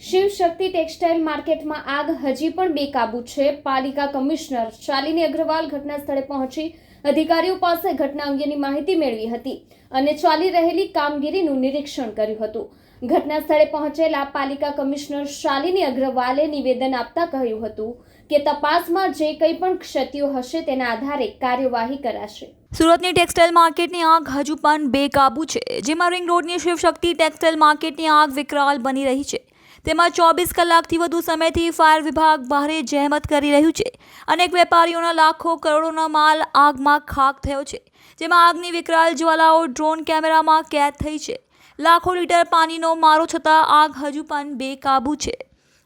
શિવ શક્તિ textile માર્કેટમાં આગ હજી પણ બેકાબૂ છે। પાલિકા કમિશનર શાલિની અગ્રવાલ ઘટના સ્થળે પહોંચી અધિકારીઓ પાસે ઘટના અંગેની માહિતી મેળવી હતી અને ચાલી રહેલી કામગીરીનું નિરીક્ષણ કર્યું હતું। ઘટના સ્થળે પહોંચેલા પાલિકા કમિશનર શાલિની અગ્રવાલે નિવેદન આપતા કહ્યું હતું કે તપાસમાં જે કંઈ પણ ક્ષતિઓ હશે તેના આધારે કાર્યવાહી કરાશે। સુરતની ટેક્સટાઇલ માર્કેટની આગ હજુ પણ બેકાબૂ છે, જેમાં રિંગ રોડની શિવ શક્તિ ટેક્સટાઇલ માર્કેટની આગ વિકરાળ બની રહી છે। તેમાં 24 કલાકથી વધુ સમયથી ફાયર વિભાગ ભારે જહેમત કરી રહ્યું છે। અનેક વેપારીઓના લાખો કરોડોનો માલ આગમાં ખાખ થયો છે, જેમાં આગની વિકરાળ જ્વાલાઓ ડ્રોન કેમેરામાં કેદ થઈ છે। લાખો લીટર પાણીનો મારો છતાં આગ હજુ પણ બેકાબૂ છે।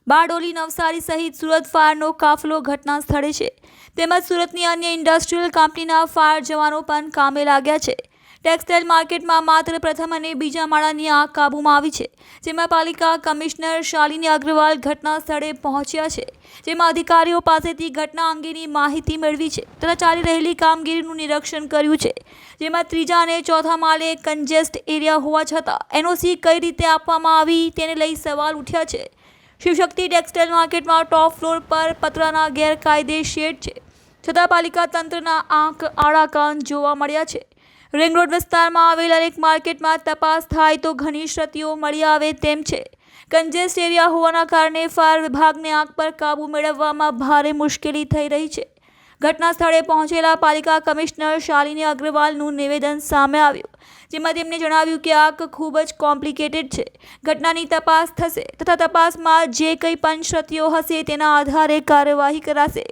બારડોલી, નવસારી સહિત સુરત ફાયરનો કાફલો ઘટના સ્થળે છે, તેમજ સુરતની અન્ય ઇન્ડસ્ટ્રીયલ કંપનીના ફાયર જવાનો પણ કામે લાગ્યા છે। ટેક્સટાઇલ માર્કેટમાં માત્ર પ્રથમ અને બીજા માળાની આગ કાબૂમાં આવી છે, જેમાં પાલિકા કમિશનર શાલિની અગ્રવાલ ઘટના સ્થળે પહોંચ્યા છે, જેમાં અધિકારીઓ પાસેથી ઘટના અંગેની માહિતી મેળવી છે તથા ચાલી રહેલી કામગીરીનું નિરીક્ષણ કર્યું છે, જેમાં ત્રીજા અને ચોથા માળે કન્જેસ્ટ એરિયા હોવા છતાં એનઓસી કઈ રીતે આપવામાં આવી તેને લઈ સવાલ ઉઠ્યા છે। શિવશક્તિ ટેક્સટાઇલ માર્કેટમાં ટોપ ફ્લોર પર પતરાના ગેરકાયદે શેડ છે, છતાં પાલિકા તંત્રના આંખ આડા કાન જોવા મળ્યા છે। રિંગ રોડ વિસ્તારમાં આવેલ અનેક માર્કેટમાં તપાસ થાય તો ઘણી ક્ષતિઓ મળી આવે તેમ છે। કન્જેસ્ટ એરિયા હોવાના કારણે ફાયર વિભાગને આગ પર કાબૂ મેળવવામાં ભારે મુશ્કેલી થઈ રહી છે। ઘટના સ્થળે પહોંચેલા પાલિકા કમિશનર શાલિની અગ્રવાલનું નિવેદન સામે આવ્યું, જેમાં તેમણે જણાવ્યું કે આગ ખૂબ જ કોમ્પ્લિકેટેડ છે। ઘટનાની તપાસ થશે તથા તપાસમાં જે કંઈ પણ ક્ષતિઓ હશે તેના આધારે કાર્યવાહી કરાશે।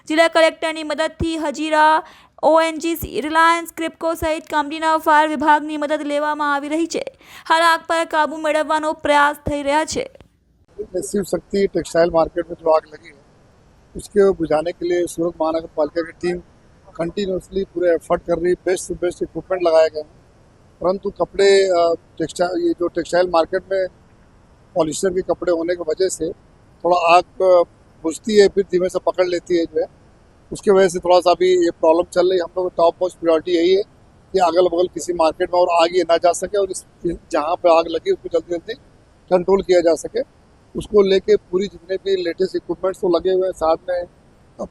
જિલ્લા કલેક્ટરની મદદથી હજીરા, ઓએનજીસી, રિલાયન્સ, ક્રિપ્કો સહિત કંપનીના ફાયર વિભાગની મદદ લેવામાં આવી રહી છે। હાલ આગ પર કાબू મેળવવાનો प्रयास થઈ રહ્યા છે। शिव शक्ति टेक्सटाइल मार्केट में जो आग लगी है उसके बुझाने के लिए सूरत महानगर पालिका की टीम कंटिन्यूसली पूरे एफर्ट कर रही है। बेस्ट से बेस्ट इक्विपमेंट लगाए गए हैं, परंतु कपड़े ये जो टेक्सटाइल मार्केट में पॉलिस्टर के कपड़े होने की वजह से थोड़ा आग बुझती है, फिर धीमे से पकड़ लेती है जो है, उसकी वजह से थोड़ा सा अभी ये प्रॉब्लम चल रही है। हम लोग टॉप मोस्ट प्रायोरिटी यही है कि अगल बगल किसी मार्केट में और आग ये ना जा सके और जहाँ पे आग लगी उसको जल्दी जल्दी कंट्रोल किया जा सके। उसको लेके पूरी जितने भी लेटेस्ट इक्विपमेंट्स तो लगे हुए हैं, साथ में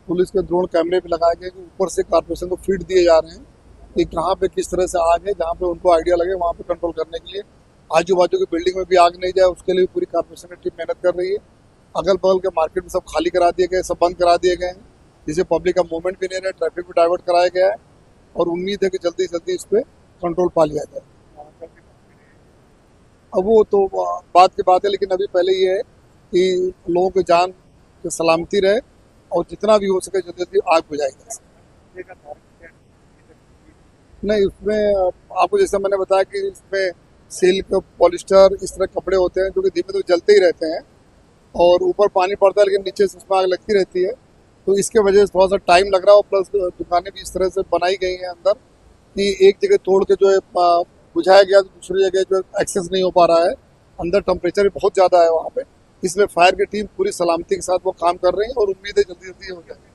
पुलिस के ड्रोन कैमरे भी लगाए गए कि ऊपर से कॉर्पोरेशन को फीड दिए जा रहे हैं कि कहाँ पे किस तरह से आग है, जहाँ पे उनको आइडिया लगे वहाँ पे कंट्रोल करने के लिए। आजू बाजू की बिल्डिंग में भी आग नहीं जाए उसके लिए पूरी कॉर्पोरेशन की टीम मेहनत कर रही है। अगल बगल के मार्केट में सब खाली करा दिए गए, सब बंद करा दिए गए हैं, जिससे पब्लिक का मूवमेंट भी नहीं रहा, ट्रैफिक भी डाइवर्ट कराया गया है और उम्मीद है कि जल्दी से जल्दी इस पर कंट्रोल पा लिया जाए। अब वो तो बात की बात है, लेकिन अभी पहले ये है कि लोगों की जान की सलामती रहे और जितना भी हो सके जल्दी जल्दी आग बुझाई जा सके। नहीं, उसमें आपको जैसे मैंने बताया कि इसमें सिल्क, पॉलिस्टर इस तरह कपड़े होते हैं जो कि धीमे धीमे जलते ही रहते हैं और ऊपर पानी पड़ता है लेकिन नीचे से उसमें आग लगती रहती है, तो इसके वजह से थोड़ा सा टाइम लग रहा है। और प्लस दुकानें भी इस तरह से बनाई गई हैं अंदर कि एक जगह तोड़ के जो है बुझाया गया तो दूसरी जगह जो एक्सेस नहीं हो पा रहा है। अंदर टेम्परेचर भी बहुत ज़्यादा है वहाँ पे, इसलिए फायर की टीम पूरी सलामती के साथ वो काम कर रही है और उम्मीद है जल्दी जल्दी हो जाएगी।